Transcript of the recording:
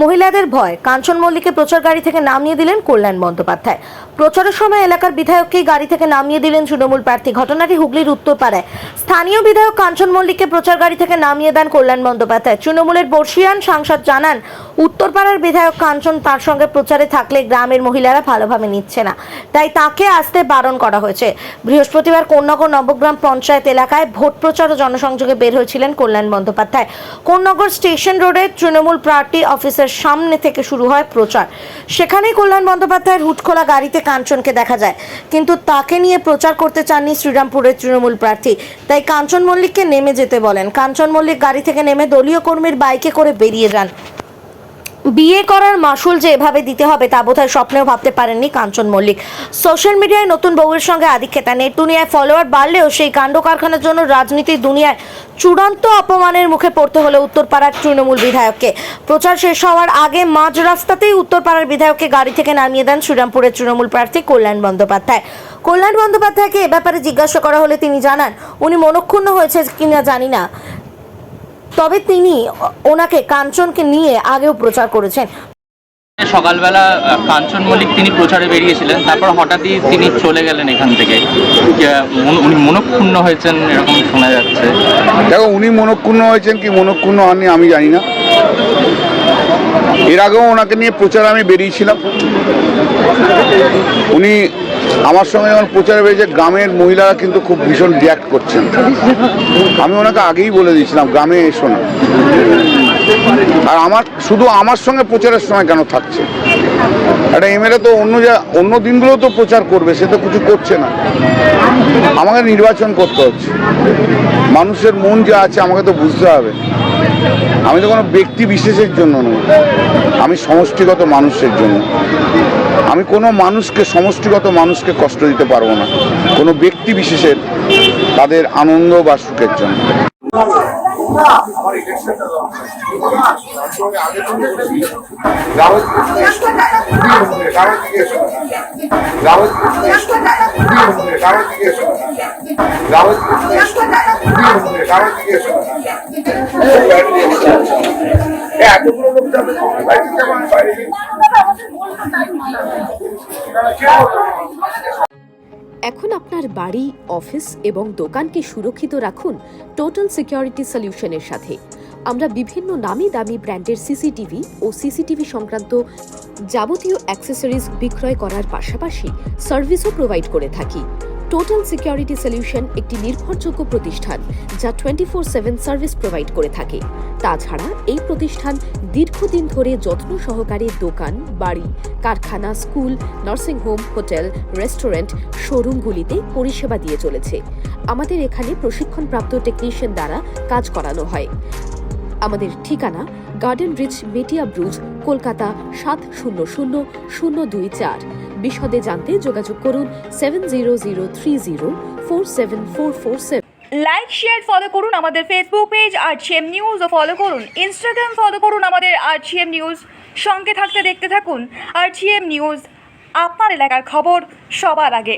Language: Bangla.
মহিলাদের ভয়, কাঞ্চন মল্লিককে প্রচার গাড়ি থেকে নামিয়ে দিলেন কল্যাণ বন্দ্যোপাধ্যায়। প্রচারের সময় এলাকার বিধায়ককেই গাড়ি থেকে নামিয়ে দিলেন তৃণমূল প্রার্থী। ঘটনাটি হুগলির উত্তরপাড়ায়। স্থানীয় বিধায়ক কাঞ্চন মল্লিককে প্রচার গাড়ি থেকে নামিয়ে দেন কল্যাণ বন্দ্যোপাধ্যায়। তৃণমূলের বর্ষিয়ান সাংসদ জানান, উত্তরপাড়ার বিধায়ক কাঞ্চন তার সঙ্গে প্রচারে থাকলে গ্রামের মহিলারা ভালোভাবে নিচ্ছে না, তাই তাকে আসতে বারণ করা হয়েছে। বৃহস্পতিবার কোন্নগর নবগ্রাম পঞ্চায়েত এলাকায় ভোট প্রচার ও জনসংযোগে বের হয়েছিলেন কল্যাণ বন্দ্যোপাধ্যায়। কোন্নগর স্টেশন রোডে তৃণমূল পার্টি অফিসের সামনে থেকে শুরু হয় প্রচার। সেখানেই কল্যাণ বন্দ্যোপাধ্যায়ের হুটখোলা গাড়িতে কাঞ্চনকে দেখা যায়, কিন্তু তাকে নিয়ে প্রচার করতে চাননি শ্রীরামপুরের তৃণমূল প্রার্থী, তাই কাঞ্চন মল্লিককে নেমে যেতে বলেন। কাঞ্চন মল্লিক গাড়ি থেকে নেমে দলীয় কর্মীর বাইকে করে বেরিয়ে যান। বিয়ে করার মাসুল যে এভাবে দিতে হবে তা বোধহয় স্বপ্নেও ভাবতে পারেননি কাঞ্চন মল্লিক। সোশ্যাল মিডিয়ায় নতুন বউয়ের সঙ্গে আধিক্যতা, নেট দুনিয়ায় ফলোয়ার বাড়লেও সেই কাণ্ড কারখানার জন্য রাজনীতির দুনিয়ায় চূড়ান্ত অপমানের মুখে পড়তে হলো উত্তরপাড়ার তৃণমূল বিধায়ককে। প্রচার শেষ হওয়ার আগে মাঝ রাস্তাতেই উত্তরপাড়ার বিধায়ককে গাড়ি থেকে নামিয়ে দেন শ্রীরামপুরের তৃণমূল প্রার্থী কল্যাণ বন্দ্যোপাধ্যায়। কল্যাণ বন্দ্যোপাধ্যায়কে এ ব্যাপারে জিজ্ঞাসা করা হলে তিনি জানান, উনি মনক্ষুণ্ণ হয়েছে কিনা জানি না, তবে তিনি ওনাকে কাঞ্চনকে নিয়ে আগেও প্রচার করেছেন। সকালবেলা কাঞ্চন মল্লিক তিনি প্রচারে বেরিয়েছিলেন, তারপর হঠাৎই তিনি চলে গেলেন এখান থেকে। উনি মনক্ষুণ্ণ হয়েছেন এরকম শোনা যাচ্ছে। দেখো, উনি মনক্ষুণ্ণ হয়েছেন কি মনক্ষুণ্ণ হননি আমি জানি না। এর আগেও ওনাকে নিয়ে প্রচার আমি বেরিয়েছিলাম। উনি আমার সঙ্গে যখন প্রচারে বেরিয়েছে, গ্রামের মহিলারা কিন্তু খুব ভীষণ রিয়াক্ট করছেন। আমি ওনাকে আগেই বলে দিয়েছিলাম গ্রামে এসো না। আর শুধু আমার সঙ্গে প্রচারের সময় কেন থাকছে? একটা এমএলএ তো অন্য দিনগুলো তো প্রচার করবে, সে তো কিছু করছে না। আমাকে নির্বাচন করতে হচ্ছে, মানুষের মন যা আছে আমাকে তো বুঝতে হবে। আমি তো কোনো ব্যক্তি বিশেষের জন্য নই, আমি সমষ্টিগত মানুষের জন্য। আমি কোনো সমষ্টিগত মানুষকে কষ্ট দিতে পারবো না, কোনো ব্যক্তি বিশেষের তাদের আনন্দ বা সুখের জন্য। এখন আপনার বাড়ি, অফিস এবং দোকানকে সুরক্ষিত রাখুন টোটাল সিকিউরিটি সলিউশনের সাথে। আমরা বিভিন্ন নামি দামি ব্র্যান্ডের সিসিটিভি ও সিসিটিভি সংক্রান্ত যাবতীয় অ্যাক্সেসরিজ বিক্রয় করার পাশাপাশি সার্ভিসও প্রোভাইড করে থাকি। টোটাল সিকিউরিটি সলিউশন একটি নির্ভরযোগ্য প্রতিষ্ঠান যা 24/7 সার্ভিস প্রোভাইড করে থাকে। তাছাড়া এই প্রতিষ্ঠান দীর্ঘদিন ধরে যত্ন সহকারে দোকান, বাড়ি, কারখানা, স্কুল, নার্সিংহোম, হোটেল, রেস্টুরেন্ট, শোরুমগুলিতে পরিষেবা দিয়ে চলেছে। আমাদের এখানে প্রশিক্ষণপ্রাপ্ত টেকনিশিয়ান দ্বারা কাজ করানো হয়। আমাদের ঠিকানা গার্ডেন রিচ, মেটিয়া ব্রুজ, কলকাতা 700024। বিশদে জানতে যোগাযোগ করুন 7003047447। লাইক, শেয়ার, ফলো করুন আমাদের ফেসবুক পেজ RGM নিউজ ও ফলো করুন ইনস্টাগ্রাম, ফলো করুন আমাদের RGM নিউজ। সঙ্গে থাকতে দেখতে থাকুন RGM নিউজ, আপনার এলাকার খবর সবার আগে।